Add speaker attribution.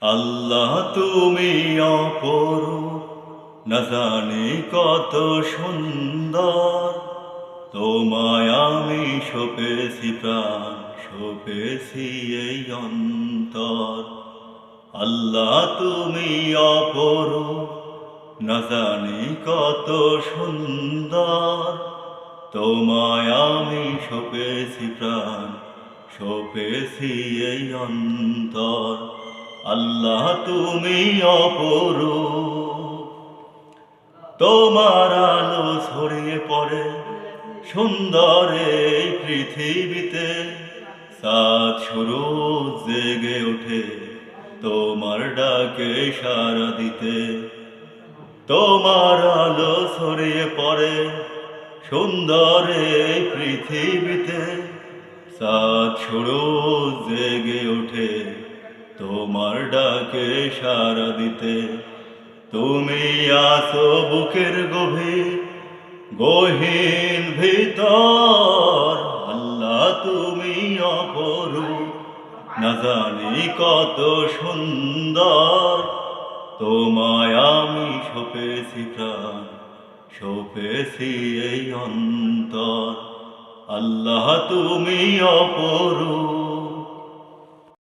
Speaker 1: আল্লাহ তুমি অপরূপ, না জানি কত সুন্দর। তোমায় আমি সপেছি প্রাণ, সপেছি এই অন্তর। আল্লাহ তুমি অপরূপ, না জানি কত সুন্দর। তোমায় আমি সপেছি প্রাণ, সপেছি এই অন্তর। আল্লাহ তুমি অপরূপ, তোমার আলো ছড়িয়ে পড়ে সুন্দর এই পৃথিবীতে। চাঁদ সূরজ জেগে ওঠে তোমার ডাকে সাড়া দিতে। তোমার আলো ছড়িয়ে পড়ে সুন্দর এই পৃথিবীতে। চাঁদ সূরজ জেগে ওঠে তোমার ডাকে সাড়া দিতে। তুমি আছো বুকের গহীন ভিতর। আল্লাহ তুমি অপরূপ, না জানি কত সুন্দর। তোমায় আমি সপেছি প্রাণ, সপেছি এই অন্তর। আল্লাহ তুমি অপরূপ।